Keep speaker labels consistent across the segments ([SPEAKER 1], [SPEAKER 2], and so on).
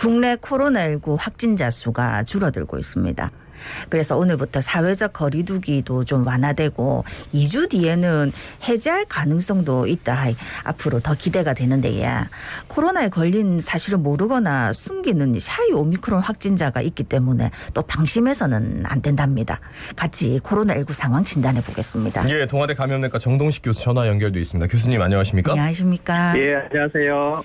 [SPEAKER 1] 국내 코로나19 확진자 수가 줄어들고 있습니다. 그래서 오늘부터 사회적 거리두기도 좀 완화되고 2주 뒤에는 해제할 가능성도 있다. 앞으로 더 기대가 되는데 코로나에 걸린 사실을 모르거나 숨기는 샤이 오미크론 확진자가 있기 때문에 또 방심해서는 안 된답니다. 같이 코로나19 상황 진단해 보겠습니다.
[SPEAKER 2] 예, 동아대 감염내과 정동식 교수 전화 연결돼 있습니다. 교수님 안녕하십니까?
[SPEAKER 1] 안녕하십니까?
[SPEAKER 3] 예, 안녕하세요.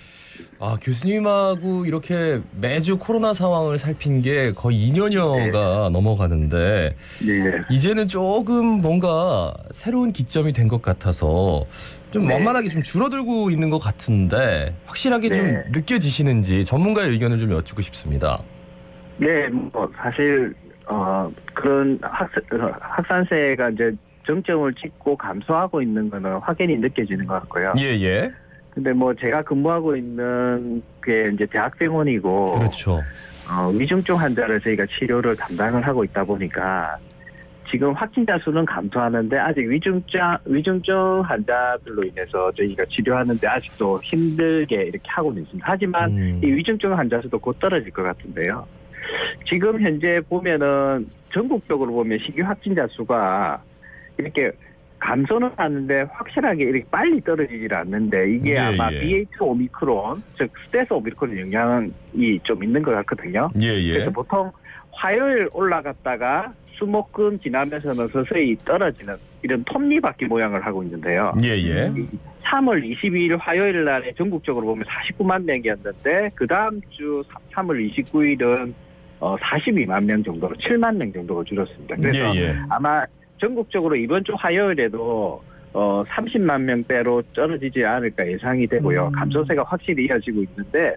[SPEAKER 2] 교수님하고 이렇게 매주 코로나 상황을 살핀 게 거의 2년여가 넘어가는데
[SPEAKER 3] 네.
[SPEAKER 2] 이제는 조금 뭔가 새로운 기점이 된 것 같아서 좀 원만하게 좀 줄어들고 있는 것 같은데 확실하게 좀 느껴지시는지 전문가의 의견을 좀 여쭙고 싶습니다.
[SPEAKER 3] 네, 뭐 사실 그런 확산세가 이제 정점을 찍고 감소하고 있는 거는 확연히 느껴지는 것 같고요.
[SPEAKER 2] 예.
[SPEAKER 3] 근데 뭐 제가 근무하고 있는 게 이제 대학병원이고,
[SPEAKER 2] 그렇죠.
[SPEAKER 3] 위중증 환자를 저희가 치료를 담당을 하고 있다 보니까 지금 확진자 수는 감소하는데 아직 위중증 환자들로 인해서 저희가 치료하는데 아직도 힘들게 이렇게 하고는 있습니다. 하지만 이 위중증 환자 수도 곧 떨어질 것 같은데요. 지금 현재 보면은 전국적으로 보면 신규 확진자 수가 이렇게 감소는 하는데 확실하게 이렇게 빨리 떨어지질 않는데 이게 아마 BA2 오미크론, 즉 스텔스 오미크론 영향이 좀 있는 것 같거든요. 그래서 보통 화요일 올라갔다가 수목금 지나면서는 서서히 떨어지는 이런 톱니바퀴 모양을 하고 있는데요. 3월 22일 화요일 날에 전국적으로 보면 49만 명이었는데 그 다음 주 3월 29일은 42만 명 정도로 7만 명 정도가 줄었습니다. 그래서 아마 전국적으로 이번 주 화요일에도 30만 명대로 떨어지지 않을까 예상이 되고요. 감소세가 확실히 이어지고 있는데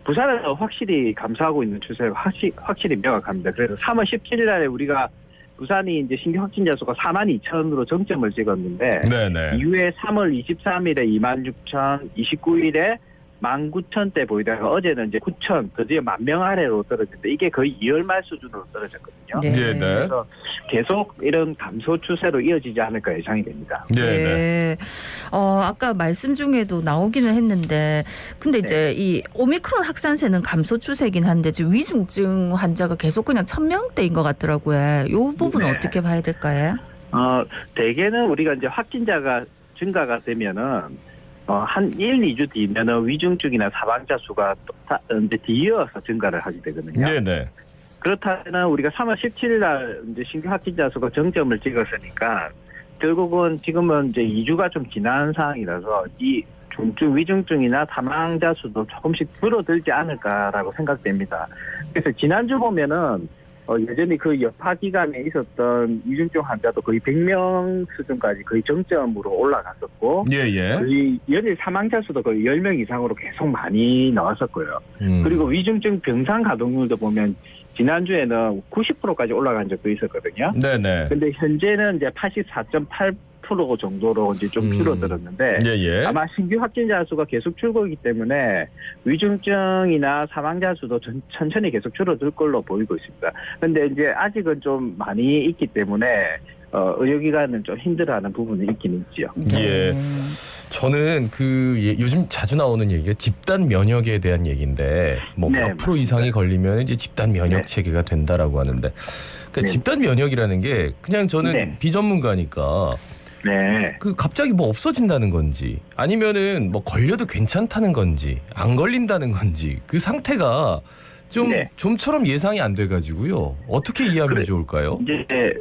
[SPEAKER 3] 부산에서 확실히 감소하고 있는 추세가 확실히 명확합니다. 그래서 3월 17일 날에 우리가 부산이 이제 신규 확진자 수가 4만 2천으로 정점을 찍었는데 이후에 3월 23일에 2만 6천, 29일에 19,000대 보이다가 어제는 이제 9,000, 드디어 10,000명 아래로 떨어졌는데 이게 거의 2월말 수준으로 떨어졌거든요. 그래서 계속 이런 감소 추세로 이어지지 않을까 예상이 됩니다.
[SPEAKER 1] 아까 말씀 중에도 나오기는 했는데 근데 이제 이 오미크론 확산세는 감소 추세긴 한데 지금 위중증 환자가 계속 그냥 1,000명대인 것 같더라고요. 이 부분은 어떻게 봐야 될까요?
[SPEAKER 3] 대개는 우리가 이제 확진자가 증가가 되면은 한 1, 2주 뒤면은 위중증이나 사망자 수가 이제 뒤이어서 증가를 하게 되거든요. 그렇다면 우리가 3월 17일 날 이제 신규 확진자 수가 정점을 찍었으니까 결국은 지금은 이제 2주가 좀 지난 상황이라서 이 중증 위중증이나 사망자 수도 조금씩 줄어들지 않을까라고 생각됩니다. 그래서 지난주 보면은 여전히 그 여파 기간에 있었던 위중증 환자도 거의 100명 수준까지 거의 정점으로 올라갔었고 거의 연일 사망자 수도 거의 10명 이상으로 계속 많이 나왔었고요. 그리고 위중증 병상 가동률도 보면 지난주에는 90%까지 올라간 적도 있었거든요. 근데 현재는 이제 84.8% 정도로 이제 좀 줄어들었는데 아마 신규 확진자 수가 계속 줄고 있기 때문에 위중증이나 사망자 수도 천천히 계속 줄어들 걸로 보이고 있습니다. 근데 이제 아직은 좀 많이 있기 때문에 의료기관은 좀 힘들어하는 부분이 있긴 있죠.
[SPEAKER 2] 저는 요즘 자주 나오는 얘기가 집단 면역에 대한 얘기인데 뭐 몇 프로 이상이 걸리면 이제 집단 면역 체계가 된다라고 하는데 그러니까 집단 면역이라는 게 그냥 저는 비전문가니까 그 갑자기 뭐 없어진다는 건지 아니면은 뭐 걸려도 괜찮다는 건지 안 걸린다는 건지 그 상태가 좀처럼 예상이 안 돼가지고요. 어떻게 이해하면 좋을까요?
[SPEAKER 3] 이제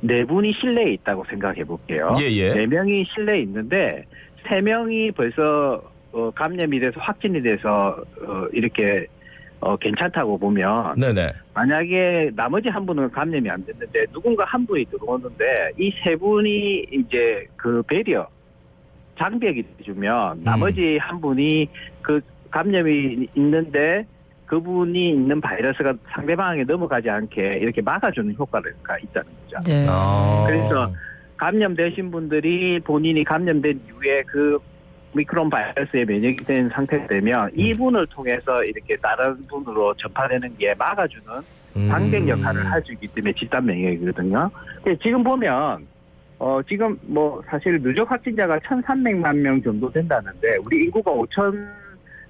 [SPEAKER 3] 네 분이 실내에 있다고 생각해 볼게요. 네 명이 실내에 있는데 3명이 벌써 감염이 돼서 확진이 돼서 이렇게 괜찮다고 보면 만약에 나머지 한 분은 감염이 안 됐는데 누군가 한 분이 들어오는데 이 3분이 이제 그 배려 장벽이 주면 나머지 한 분이 그 감염이 있는데 그분이 있는 바이러스가 상대방에게 넘어가지 않게 이렇게 막아주는 효과가 있다는 거죠. 그래서 감염되신 분들이 본인이 감염된 이후에 그 오미크론 바이러스에 면역이 된 상태가 되면 이분을 통해서 이렇게 다른 분으로 전파되는 게 막아주는 방벽 역할을 할 수 있기 때문에 집단 면역이거든요. 지금 보면 지금 뭐 사실 누적 확진자가 1,300만 명 정도 된다는데 우리 인구가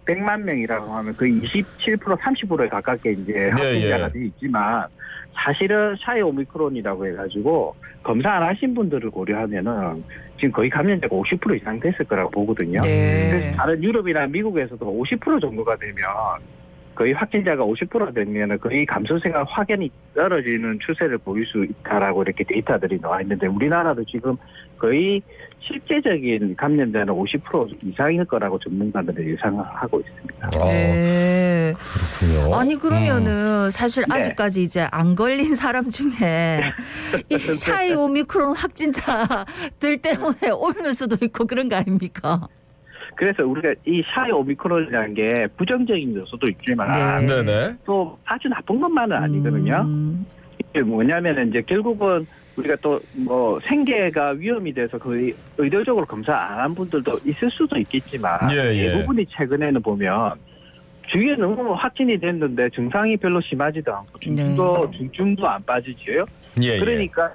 [SPEAKER 3] 100만 명이라고 하면 거의 27% 30%에 가깝게 이제 확진자가 돼 있지만 사실은 샤이 오미크론이라고 해가지고 검사 안 하신 분들을 고려하면은 지금 거의 감염자가 50% 이상 됐을 거라고 보거든요.
[SPEAKER 1] 네.
[SPEAKER 3] 그래서 다른 유럽이나 미국에서도 50% 정도가 되면 거의 확진자가 50% 되면 거의 감소세가 확연히 떨어지는 추세를 보일 수 있다라고 이렇게 데이터들이 나와 있는데 우리나라도 지금 거의 실제적인 감염자는 50% 이상일 거라고 전문가들은 예상을 하고 있습니다.
[SPEAKER 1] 네.
[SPEAKER 2] 그렇군요.
[SPEAKER 1] 아니 그러면은 사실
[SPEAKER 3] 네.
[SPEAKER 1] 아직까지 이제 안 걸린 사람 중에 이 샤이 오미크론 확진자들 때문에 옮을 수도 있고 그런 거 아닙니까?
[SPEAKER 3] 그래서 우리가 이 샤이 오미크론이라는 게 부정적인 요소도 있지만
[SPEAKER 1] 네.
[SPEAKER 2] 네네.
[SPEAKER 3] 또 아주 나쁜 것만은 아니거든요. 이게 뭐냐면 이제 결국은 우리가 또 뭐 생계가 위험이 돼서 거의 의도적으로 검사 안 한 분들도 있을 수도 있겠지만 대부분이 최근에는 보면 주위에 너무 확진이 됐는데 증상이 별로 심하지도 않고 중증도 안 빠지지요. 그러니까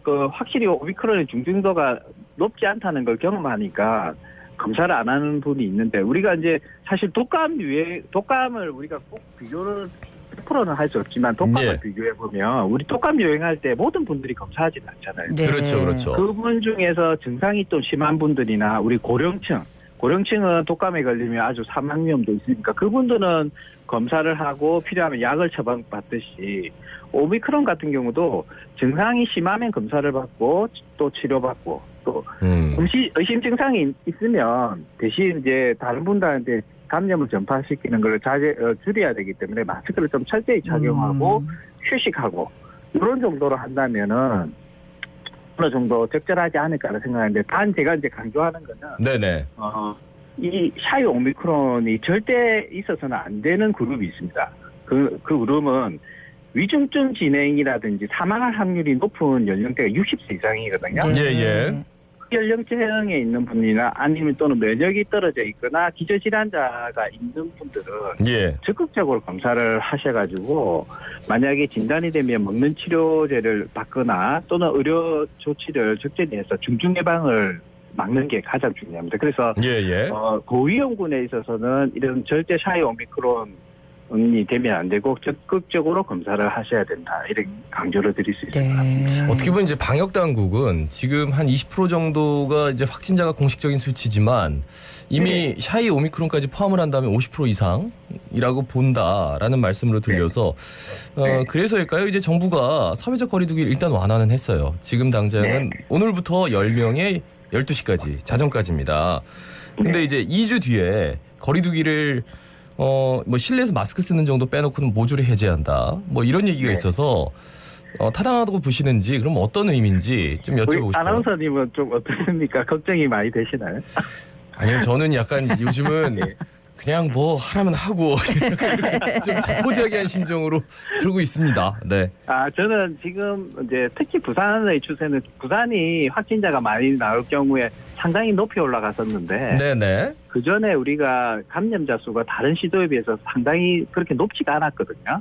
[SPEAKER 3] 그 확실히 오미크론의 중증도가 높지 않다는 걸 경험하니까 검사를 안 하는 분이 있는데 우리가 이제 사실 독감을 우리가 꼭 비교를 100%는 할 수 없지만 독감을 비교해 보면 우리 독감 유행할 때 모든 분들이 검사하지는 않잖아요.
[SPEAKER 1] 네.
[SPEAKER 2] 그렇죠.
[SPEAKER 3] 그분 중에서 증상이 좀 심한 분들이나 우리 고령층은 독감에 걸리면 아주 사망 위험도 있으니까 그분들은 검사를 하고 필요하면 약을 처방받듯이 오미크론 같은 경우도 증상이 심하면 검사를 받고 또 치료받고 또 의심 증상이 있으면 대신 이제 다른 분들한테 감염을 전파시키는 걸 줄여야 되기 때문에 마스크를 좀 철저히 착용하고 휴식하고 이런 정도로 한다면은 어느 정도 적절하지 않을까라는 생각하는데 단 제가 이제 강조하는 거는
[SPEAKER 2] 네네.
[SPEAKER 3] 이 샤이 오미크론이 절대 있어서는 안 되는 그룹이 있습니다. 그 그룹은 위중증 진행이라든지 사망할 확률이 높은 연령대가 60세 이상이거든요.
[SPEAKER 2] 예.
[SPEAKER 3] 연령층에 있는 분이나 아니면 또는 면역이 떨어져 있거나 기저질환자가 있는 분들은 적극적으로 검사를 하셔가지고 만약에 진단이 되면 먹는 치료제를 받거나 또는 의료 조치를 적절히 해서 중증 예방을 막는 게 가장 중요합니다. 그래서 고위험군에 있어서는 이런 절대 샤이 오미크론이 되면 안 되고 적극적으로 검사를 하셔야 된다. 이렇게 강조를 드릴 수 있습니다.
[SPEAKER 2] 어떻게 보면 이제 방역 당국은 지금 한 20% 정도가 이제 확진자가 공식적인 수치지만 이미 샤이 오미크론까지 포함을 한다면 50% 이상이라고 본다라는 말씀으로 들려서 그래서일까요? 이제 정부가 사회적 거리두기를 일단 완화는 했어요. 지금 당장은 오늘부터 10명에 12시까지 자정까지입니다. 근데 이제 2주 뒤에 거리두기를 뭐 실내에서 마스크 쓰는 정도 빼놓고는 모조리 해제한다. 뭐 이런 얘기가 있어서 타당하다고 보시는지 그럼 어떤 의미인지 좀 여쭤보고 싶어요.
[SPEAKER 3] 아나운서님은 좀 어떻습니까? 걱정이 많이 되시나요?
[SPEAKER 2] 아니요, 저는 약간 요즘은 그냥 뭐 하라면 하고 좀 자포자기한 심정으로 그러고 있습니다. 네.
[SPEAKER 3] 저는 지금 이제 특히 부산의 추세는 부산이 확진자가 많이 나올 경우에 상당히 높이 올라갔었는데
[SPEAKER 2] 네네.
[SPEAKER 3] 그 전에 우리가 감염자 수가 다른 시도에 비해서 상당히 그렇게 높지가 않았거든요.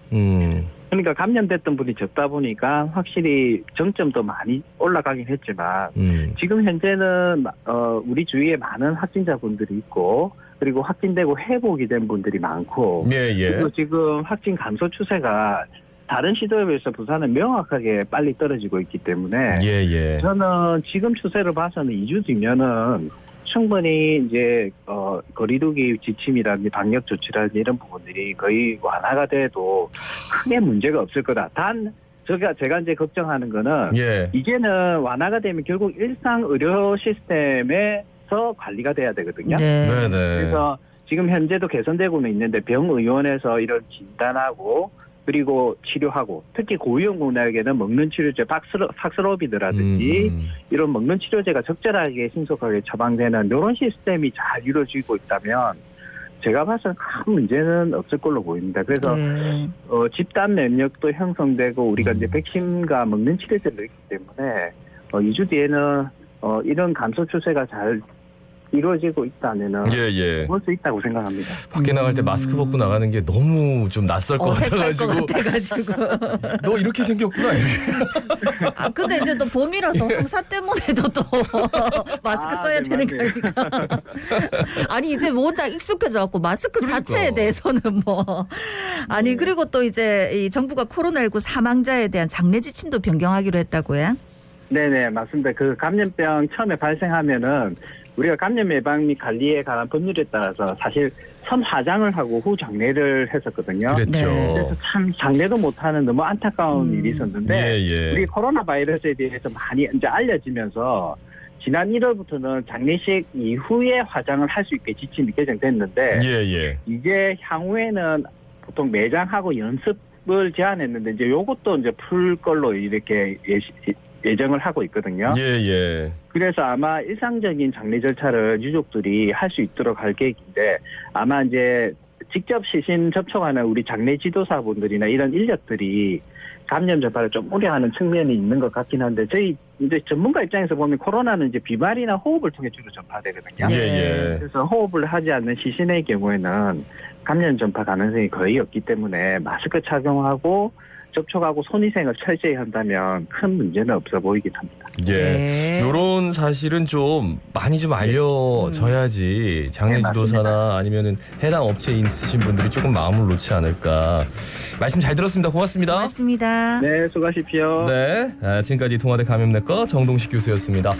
[SPEAKER 3] 그러니까 감염됐던 분이 적다 보니까 확실히 정점도 많이 올라가긴 했지만 지금 현재는 우리 주위에 많은 확진자분들이 있고 그리고 확진되고 회복이 된 분들이 많고 그리고 지금 확진 감소 추세가 다른 시도에 비해서 부산은 명확하게 빨리 떨어지고 있기 때문에 저는 지금 추세를 봐서는 2주 뒤면은 충분히 이제 거리두기 지침이라든지 방역 조치라든지 이런 부분들이 거의 완화가 돼도 크게 문제가 없을 거다. 단 제가 이제 걱정하는 거는 이제는 완화가 되면 결국 일상 의료 시스템에서 관리가 돼야 되거든요. 그래서 지금 현재도 개선되고는 있는데 병의원에서 이런 진단하고 그리고 치료하고 특히 고위험군에게는 먹는 치료제 팍스로비드라든지 이런 먹는 치료제가 적절하게 신속하게 처방되는 이런 시스템이 잘 이루어지고 있다면 제가 봐서는 큰 문제는 없을 걸로 보입니다. 그래서 집단 면역도 형성되고 우리가 이제 백신과 먹는 치료제를 있기 때문에 2주 뒤에는 이런 감소 추세가 잘 이루어지고 있다면은
[SPEAKER 2] 예.
[SPEAKER 3] 볼 수 있다고 생각합니다.
[SPEAKER 2] 밖에 나갈 때 마스크 벗고 나가는 게 너무 좀 낯설 것
[SPEAKER 1] 어색할 것
[SPEAKER 2] 같아가지고
[SPEAKER 1] 같아가지고.
[SPEAKER 2] 너 이렇게 생겼구나 이렇게.
[SPEAKER 1] 아 근데 이제 또 봄이라서 황사 때문에도 또 마스크 써야
[SPEAKER 3] 네,
[SPEAKER 1] 되는
[SPEAKER 3] 맞네요.
[SPEAKER 1] 거니까. 아니 이제 워낙 익숙해져 갖고 마스크
[SPEAKER 2] 그러니까.
[SPEAKER 1] 자체에 대해서는 뭐 아니 그리고 또 이제 이 정부가 코로나19 사망자에 대한 장례 지침도 변경하기로 했다고요?
[SPEAKER 3] 네네, 맞습니다. 그 감염병 처음에 발생하면은 우리가 감염 예방 및 관리에 관한 법률에 따라서 사실 선 화장을 하고 후 장례를 했었거든요.
[SPEAKER 2] 그랬죠.
[SPEAKER 1] 네.
[SPEAKER 3] 그래서 참 장례도 못하는 너무 안타까운 일이 있었는데
[SPEAKER 2] 예.
[SPEAKER 3] 우리 코로나 바이러스에 대해서 많이 이제 알려지면서 지난 1월부터는 장례식 이후에 화장을 할 수 있게 지침이 개정됐는데
[SPEAKER 2] 예.
[SPEAKER 3] 이제 향후에는 보통 매장하고 연습을 제한했는데 이제 요것도 이제 풀 걸로 이렇게 예정을 하고 있거든요.
[SPEAKER 2] 예.
[SPEAKER 3] 그래서 아마 일상적인 장례 절차를 유족들이 할 수 있도록 할 계획인데 아마 이제 직접 시신 접촉하는 우리 장례 지도사분들이나 이런 인력들이 감염 전파를 좀 우려하는 측면이 있는 것 같긴 한데 저희 이제 전문가 입장에서 보면 코로나는 이제 비말이나 호흡을 통해 주로 전파되거든요.
[SPEAKER 2] 예.
[SPEAKER 3] 그래서 호흡을 하지 않는 시신의 경우에는 감염 전파 가능성이 거의 없기 때문에 마스크 착용하고 접촉하고 손위생을 철저히 한다면 큰 문제는 없어 보이긴 합니다.
[SPEAKER 2] 예.
[SPEAKER 1] 네.
[SPEAKER 2] 요런 사실은 좀 많이 좀 알려져야지 장례
[SPEAKER 3] 네,
[SPEAKER 2] 지도사나 아니면은 해당 업체에 있으신 분들이 조금 마음을 놓지 않을까. 말씀 잘 들었습니다. 고맙습니다.
[SPEAKER 1] 고맙습니다.
[SPEAKER 3] 네, 수고하십시오.
[SPEAKER 2] 네. 지금까지 동아대 감염내과 정동식 교수였습니다.